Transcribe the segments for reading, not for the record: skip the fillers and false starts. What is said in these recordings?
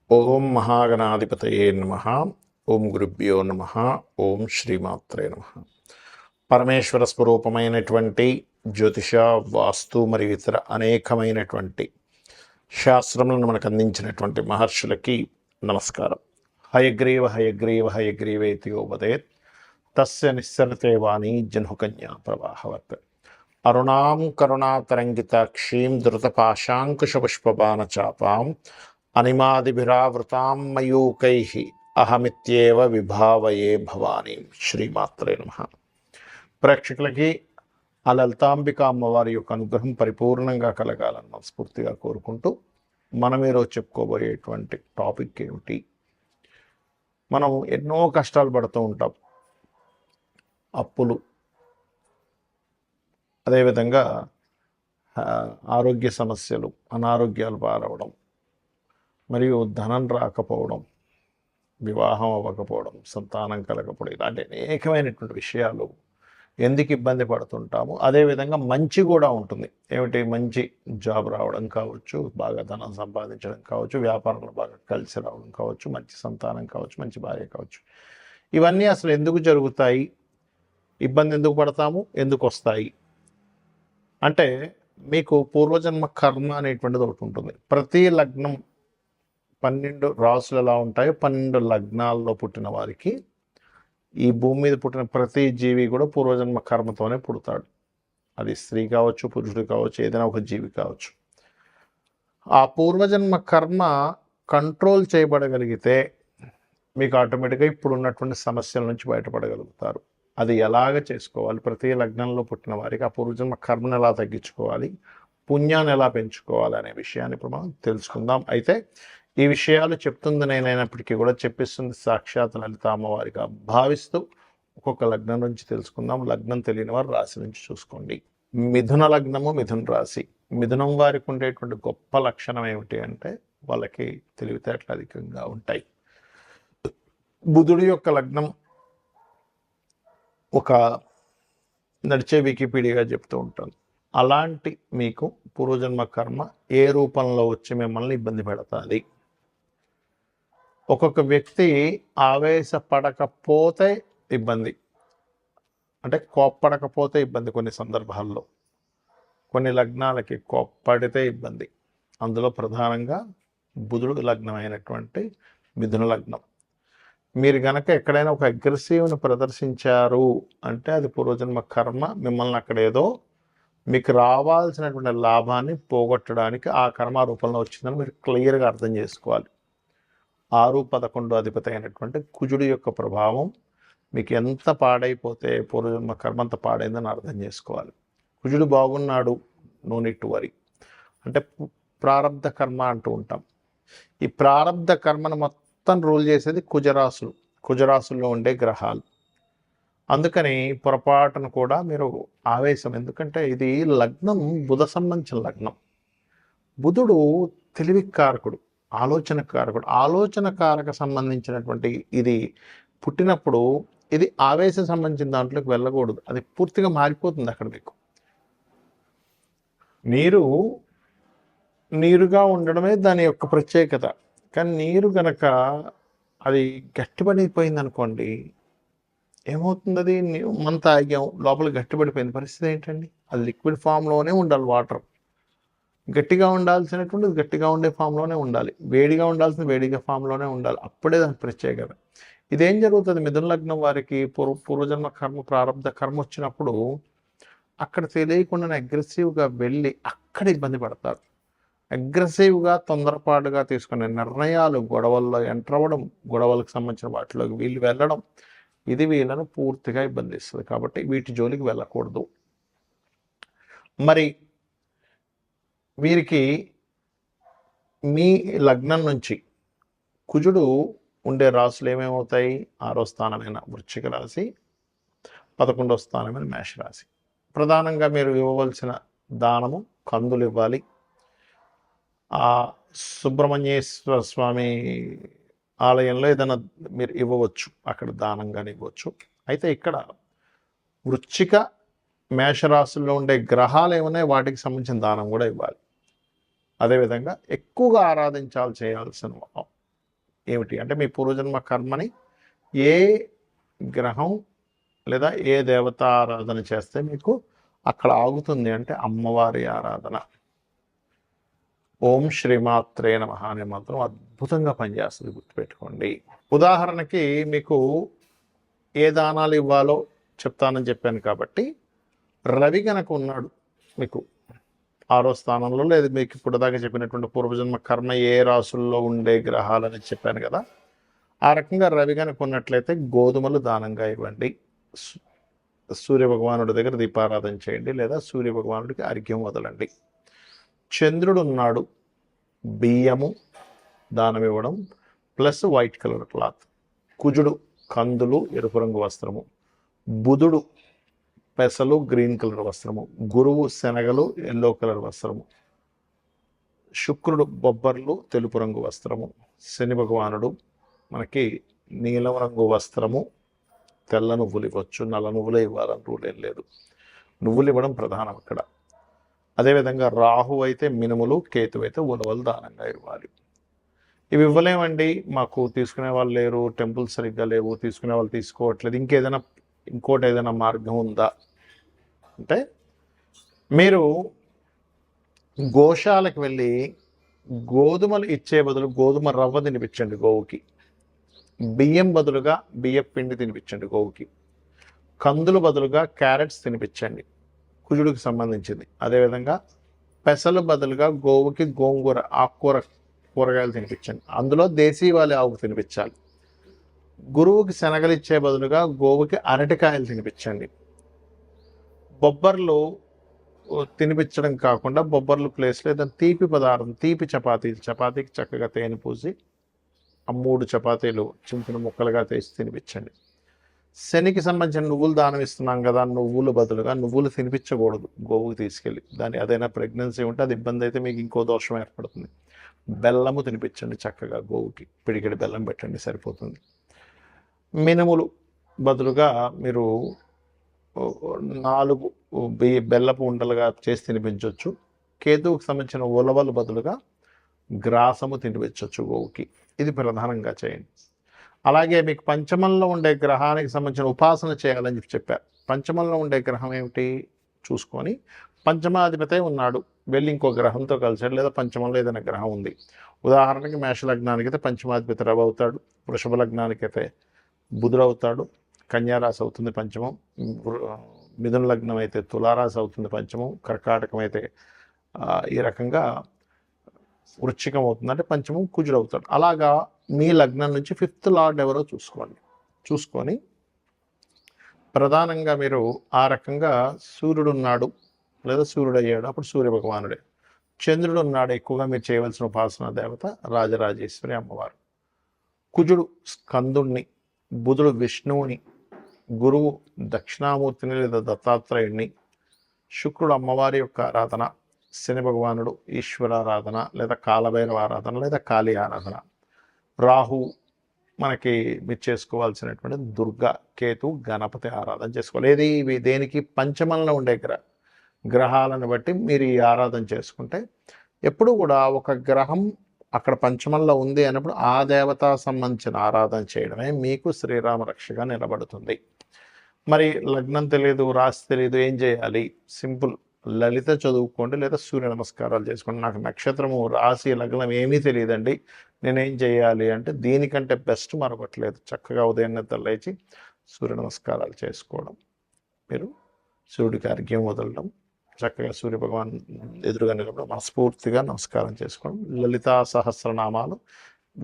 ఓం మహాగణాధిపతయే నమః. ఓం గురుభ్యో నమః. ఓం శ్రీమాత్రే నమః. పరమేశ్వర స్వరూపమైనటువంటి జ్యోతిష, వాస్తు మరియు ఇతర అనేకమైనటువంటి శాస్త్రములను మనకు అందించినటువంటి మహర్షులకి నమస్కారం. హయగ్రీవ హయగ్రీవ హయగ్రీవేతి యోపదేత్ తస్య నిస్సరతే వాణి జన్హుకన్యా ప్రవాహవత్. అరుణాం కరుణాతరంగితాక్షీం ధృతపాశాంకుశపుష్పబాణచాపాం అనిమాదిభిరావృతాం మయూకైః అహమిత్యేవ విభావయే భవానీ. శ్రీమాత్రే నమః. ప్రేక్షకులకి ఆ లలితాంబిక అమ్మవారి యొక్క అనుగ్రహం పరిపూర్ణంగా కలగాలని మనస్ఫూర్తిగా కోరుకుంటూ మనం ఈరోజు చెప్పుకోబోయేటువంటి టాపిక్ ఏమిటి? మనం ఎన్నో కష్టాలు పడుతూ ఉంటాం. అప్పులు, అదేవిధంగా ఆరోగ్య సమస్యలు, అనారోగ్యాలు పారవడం, మరియు ధనం రాకపోవడం, వివాహం అవ్వకపోవడం, సంతానం కలగకపోవడం, ఇలాంటి అనేకమైనటువంటి విషయాలు ఎందుకు ఇబ్బంది పడుతుంటాము. అదేవిధంగా మంచి కూడా ఉంటుంది. ఏమిటి? మంచి జాబ్ రావడం కావచ్చు, బాగా ధనం సంపాదించడం కావచ్చు, వ్యాపారంలో బాగా కలిసి రావడం కావచ్చు, మంచి సంతానం కావచ్చు, మంచి భార్య కావచ్చు. ఇవన్నీ అసలు ఎందుకు జరుగుతాయి? ఇబ్బంది ఎందుకు పడతాము? ఎందుకు వస్తాయి అంటే, మీకు పూర్వజన్మ కర్మ అనేటువంటిది ఒకటి ఉంటుంది. ప్రతి లగ్నం 12 రాసులు ఎలా ఉంటాయో 12 లగ్నాల్లో పుట్టిన వారికి, ఈ భూమి మీద పుట్టిన ప్రతి జీవి కూడా పూర్వజన్మ కర్మతోనే పుడతాడు. అది స్త్రీ కావచ్చు, పురుషుడు కావచ్చు, ఏదైనా ఒక జీవి కావచ్చు. ఆ పూర్వజన్మ కర్మ కంట్రోల్ చేయబడగలిగితే మీకు ఆటోమేటిక్గా ఇప్పుడు ఉన్నటువంటి సమస్యల నుంచి బయటపడగలుగుతారు. అది ఎలాగ చేసుకోవాలి? ప్రతి లగ్నంలో పుట్టిన వారికి ఆ పూర్వజన్మ కర్మను ఎలా తగ్గించుకోవాలి, పుణ్యాన్ని ఎలా పెంచుకోవాలి అనే విషయాన్ని ఇప్పుడు మనం తెలుసుకుందాం. అయితే ఈ విషయాలు చెప్తుంది నేనైనప్పటికీ కూడా చెప్పిస్తుంది సాక్షాత్ లలిత అమ్మవారిగా భావిస్తూ ఒక్కొక్క లగ్నం నుంచి తెలుసుకుందాం. లగ్నం తెలియని వారు రాశి నుంచి చూసుకోండి. మిథున లగ్నము, మిథున రాశి. మిథునం వారికి ఉండేటువంటి గొప్ప లక్షణం ఏమిటి అంటే, వాళ్ళకి తెలివితేటలు అధికంగా ఉంటాయి. బుధుడి యొక్క లగ్నం ఒక నడిచే వికీపీడియాగా చెప్తూ ఉంటాను. అలాంటి మీకు పూర్వజన్మ కర్మ ఏ రూపంలో వచ్చి మిమ్మల్ని ఇబ్బంది పెడతాది? ఒక్కొక్క వ్యక్తి ఆవేశపడకపోతే ఇబ్బంది, అంటే కోప్పడకపోతే ఇబ్బంది. కొన్ని సందర్భాల్లో కొన్ని లగ్నాలకి కోప్పడితే ఇబ్బంది. అందులో ప్రధానంగా బుధుడు లగ్నం అయినటువంటి మిథున లగ్నం. మీరు గనక ఎక్కడైనా ఒక అగ్రెసివ్ని ప్రదర్శించారు అంటే అది పూర్వజన్మ కర్మ మిమ్మల్ని అక్కడ ఏదో మీకు రావాల్సినటువంటి లాభాన్ని పోగొట్టడానికి ఆ కర్మ రూపంలో వచ్చిందని మీరు క్లియర్గా అర్థం చేసుకోవాలి. 6-11 అధిపతి అయినటువంటి కుజుడి యొక్క ప్రభావం మీకు ఎంత పాడైపోతే పూర్వజన్మ కర్మ అంత పాడైందని అర్థం చేసుకోవాలి. కుజుడు బాగున్నాడు, నో నీడ్ టు వరీ. అంటే ప్రారబ్ధ కర్మ అంటూ ఉంటాం. ఈ ప్రారబ్ధ కర్మను మొత్తం రూల్ చేసేది కుజరాశులు, కుజరాశుల్లో ఉండే గ్రహాలు. అందుకని పొరపాటును కూడా మీరు ఆవేశం, ఎందుకంటే ఇది లగ్నం బుధ సంబంధించిన లగ్నం. బుధుడు తెలివికారకుడు, ఆలోచనకారకుడు. ఆలోచనకారక సంబంధించినటువంటి ఇది పుట్టినప్పుడు ఇది ఆవేశం సంబంధించిన దాంట్లోకి వెళ్ళకూడదు. అది పూర్తిగా మారిపోతుంది. అక్కడ మీకు నీరుగా ఉండడమే దాని యొక్క ప్రత్యేకత. కానీ నీరు గనక అది గట్టిపడిపోయింది అనుకోండి, ఏమవుతుంది? అది మనం తాగాం, లోపల గట్టిపడిపోయింది. పరిస్థితి ఏంటండి? అది లిక్విడ్ ఫామ్లోనే ఉండాలి. వాటర్ గట్టిగా ఉండాల్సినటువంటిది గట్టిగా ఉండే ఫామ్లోనే ఉండాలి, వేడిగా ఉండాల్సిన వేడిగా ఫామ్లోనే ఉండాలి. అప్పుడే దాని ప్రత్యేకత. ఇదేం జరుగుతుంది? మిథున లగ్నం వారికి పూర్వజన్మ కర్మ, ప్రారంభ కర్మ వచ్చినప్పుడు అక్కడ తెలియకుండానే అగ్రెసివ్గా వెళ్ళి అక్కడ ఇబ్బంది పడతారు. అగ్రెసివ్గా తొందరపాటుగా తీసుకునే నిర్ణయాలు, గొడవల్లో ఎంటర్ అవ్వడం, గొడవలకు సంబంధించిన వాటిలోకి వీళ్ళు వెళ్ళడం, ఇది వీళ్ళను పూర్తిగా ఇబ్బంది ఇస్తుంది. కాబట్టి వీటి జోలికి వెళ్ళకూడదు. మరి వీరికి మీ లగ్నం నుంచి కుజుడు ఉండే రాశులు ఏమేమవుతాయి? 6వ స్థానమైన వృశ్చిక రాశి, 11వ స్థానమైన మేషరాశి. ప్రధానంగా మీరు ఇవ్వవలసిన దానము కందులు ఇవ్వాలి. సుబ్రహ్మణ్యేశ్వర స్వామి ఆలయంలో ఏదైనా మీరు ఇవ్వవచ్చు, అక్కడ దానంగానే ఇవ్వచ్చు. అయితే ఇక్కడ వృశ్చిక మేషరాశుల్లో ఉండే గ్రహాలు ఏమున్నాయి, వాటికి సంబంధించిన దానం కూడా ఇవ్వాలి. అదేవిధంగా ఎక్కువగా చేయాల్సిన ఏమిటి అంటే మీ పూర్వజన్మ కర్మని ఏ గ్రహం లేదా ఏ దేవత ఆరాధన చేస్తే మీకు అక్కడ ఆగుతుంది అంటే అమ్మవారి ఆరాధన. ఓం శ్రీమాత్రే నమః అనే మంత్రం అద్భుతంగా పనిచేస్తుంది, గుర్తుపెట్టుకోండి. ఉదాహరణకి మీకు ఏ దానాలు ఇవ్వాలో చెప్తానని చెప్పాను కాబట్టి, రవి కనుక ఉన్నాడు మీకు 6వ స్థానంలో, లేదు మీకు ఇప్పుడు దాకా చెప్పినటువంటి పూర్వజన్మ కర్మ ఏ రాసుల్లో ఉండే గ్రహాలని చెప్పాను కదా, ఆ రకంగా రవి కనుక ఉన్నట్లయితే గోధుమలు దానంగా ఇవ్వండి. సూర్యభగవానుడి దగ్గర దీపారాధన చేయండి, లేదా సూర్యభగవానుడికి అర్ఘ్యం వదలండి. చంద్రుడు ఉన్నాడు, బియ్యము దానం ఇవ్వడం ప్లస్ వైట్ కలర్ క్లాత్. కుజుడు కందులు ఎరుపు రంగు వస్త్రము, బుధుడు పెసలు గ్రీన్ కలర్ వస్త్రము, గురువు శనగలు ఎల్లో కలర్ వస్త్రము, శుక్రుడు బొబ్బర్లు తెలుపు రంగు వస్త్రము, శని భగవానుడు మనకి నీలం రంగు వస్త్రము, తెల్ల నువ్వులు ఇవ్వచ్చు, నల్ల నువ్వులే ఇవ్వాలని రూల్ ఏం లేదు, నువ్వులు ఇవ్వడం ప్రధానం ఇక్కడ. అదేవిధంగా రాహు అయితే మినుములు, కేతు అయితే ఉలవలు దానంగా ఇవ్వాలి. ఇవి ఇవ్వలేమండి, మాకు తీసుకునే వాళ్ళు లేరు, టెంపుల్స్ సరిగ్గా లేవు, తీసుకునే వాళ్ళు తీసుకోవట్లేదు, ఇంకోటి ఏదైనా మార్గం ఉందా అంటే, మీరు గోశాలకు వెళ్ళి గోధుమలు ఇచ్చే బదులు గోధుమ రవ్వ తినిపించండి గోవుకి, బియ్యం బదులుగా బియ్యం పిండి తినిపించండి గోవుకి, కందులు బదులుగా క్యారెట్స్ తినిపించండి, కుజుడికి సంబంధించింది. అదేవిధంగా పెసలు బదులుగా గోవుకి గోంగూర కూరగాయలు తినిపించండి, అందులో దేశీవాళి ఆవుకు తినిపించాలి. గురువుకి శనగలు ఇచ్చే బదులుగా గోవుకి అరటికాయలు తినిపించండి. బొబ్బర్లు తినిపించడం కాకుండా బొబ్బర్లు ప్లేస్లో ఏదైనా తీపి పదార్థం, తీపి చపాతీకి చక్కగా తేనె పూసి ఆ 3 చపాతీలు చిన్న చిన్న ముక్కలుగా తీసి తినిపించండి. శనికి సంబంధించిన నువ్వులు దానం ఇస్తున్నాం కదా, నువ్వులు బదులుగా నువ్వులు తినిపించకూడదు గోవుకి తీసుకెళ్ళి, ఏదైనా ప్రెగ్నెన్సీ ఉంటే అది ఇబ్బంది అయితే మీకు ఇంకో దోషం ఏర్పడుతుంది. బెల్లము తినిపించండి చక్కగా గోవుకి, పిడికెడి బెల్లం పెట్టండి సరిపోతుంది. మినుములు బదులుగా మీరు 4 బెల్లపు ఉండలుగా చేసి తినిపించవచ్చు. కేతువుకి సంబంధించిన ఉలవలు బదులుగా గ్రాసము తినిపించవచ్చు గోవుకి. ఇది ప్రధానంగా చేయండి. అలాగే మీకు పంచమంలో ఉండే గ్రహానికి సంబంధించిన ఉపాసన చేయాలని చెప్పారు. పంచమంలో ఉండే గ్రహం ఏమిటి చూసుకొని, పంచమాధిపతి ఉన్నాడు, వెళ్ళి ఇంకో గ్రహంతో కలిసాడు, లేదా పంచమంలో ఏదైనా గ్రహం ఉంది. ఉదాహరణకి మేషలగ్నానికి అయితే పంచమాధిపతి రవి అవుతాడు, వృషభ లగ్నానికి అయితే బుధుడు అవుతాడు, కన్యారాశి అవుతుంది పంచమం, మిథున లగ్నం అయితే తులారాశి అవుతుంది పంచమం, కర్కాటకం అయితే ఈ రకంగా వృశ్చికం అవుతుంది, అంటే పంచమం కుజుడు అవుతాడు. అలాగా మీ లగ్నం నుంచి 5th లార్డ్ ఎవరో చూసుకొని ప్రధానంగా మీరు ఆ రకంగా సూర్యుడు ఉన్నాడు లేదా సూర్యుడు అయ్యాడు, అప్పుడు సూర్య భగవానుడే. చంద్రుడు ఉన్నాడు, ఎక్కువగా మీరు చేయవలసిన ఉపాసన దేవత రాజరాజేశ్వరి అమ్మవారు. కుజుడు స్కందుణ్ణి, బుధుడు విష్ణువుని, గురువు దక్షిణామూర్తిని లేదా దత్తాత్రేయుడిని, శుక్రుడు అమ్మవారి యొక్క ఆరాధన, శని భగవానుడు ఈశ్వరారాధన లేదా కాలభైరవ ఆరాధన లేదా కాళీ ఆరాధన, రాహు మనకి మీరు చేసుకోవాల్సినటువంటి దుర్గా, కేతు, గణపతి ఆరాధన చేసుకోవాలి. ఇవి దేనికి పంచమంలో ఉండే గ్రహాలను బట్టి మీరు ఈ ఆరాధన చేసుకుంటే, ఎప్పుడు కూడా ఒక గ్రహం అక్కడ పంచమంలో ఉంది అన్నప్పుడు ఆ దేవత సంబంధించిన ఆరాధన చేయడమే మీకు శ్రీరామ రక్షగా నిలబడుతుంది. మరి లగ్నం తెలియదు, రాశి తెలియదు, ఏం చేయాలి? సింపుల్, లలిత చదువుకోండి లేదా సూర్య నమస్కారాలు చేసుకోండి. నాకు నక్షత్రము, రాశి, లగ్నం ఏమీ తెలియదండి, నేనేం చేయాలి అంటే, దీనికంటే బెస్ట్ మరొకట్లేదు. చక్కగా ఉదయం నిద్ర లేచి సూర్య నమస్కారాలు చేసుకోవడం, మీరు సూర్యుడికి అర్ఘ్యం వదలడం, చక్కగా సూర్య భగవాన్ ఎదురుగా నిలబడి మనస్ఫూర్తిగా నమస్కారం చేసుకోవడం, లలితా సహస్రనామాలు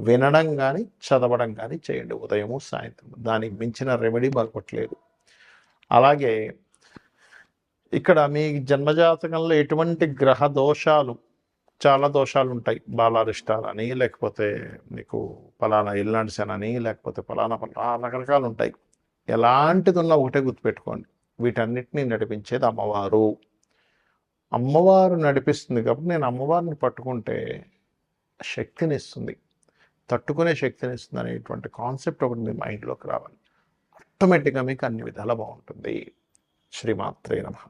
వినడం కానీ చదవడం కానీ చేయండి ఉదయము సాయంత్రం. దానికి మించిన రెమెడీ మరొకట్లేదు. అలాగే ఇక్కడ మీ జన్మజాతకంలో ఎటువంటి గ్రహ దోషాలు, చాలా దోషాలు ఉంటాయి. బాలారిష్టాలని, లేకపోతే మీకు ఫలానా ఇల్లాంటిసనని, లేకపోతే ఫలానా రకరకాలు ఉంటాయి. ఎలాంటిది ఉన్నా ఒకటే గుర్తుపెట్టుకోండి, వీటన్నిటినీ నడిపించేది అమ్మవారు. అమ్మవారు నడిపిస్తుంది కాబట్టి నేను అమ్మవారిని పట్టుకుంటే శక్తిని ఇస్తుంది, తట్టుకునే శక్తిని ఇస్తుంది అనేటువంటి కాన్సెప్ట్ ఒకటి మీ మైండ్లోకి రావాలి. ఆటోమేటిక్గా మీకు అన్ని విధాలా బాగుంటుంది. శ్రీమాత్రే నమః.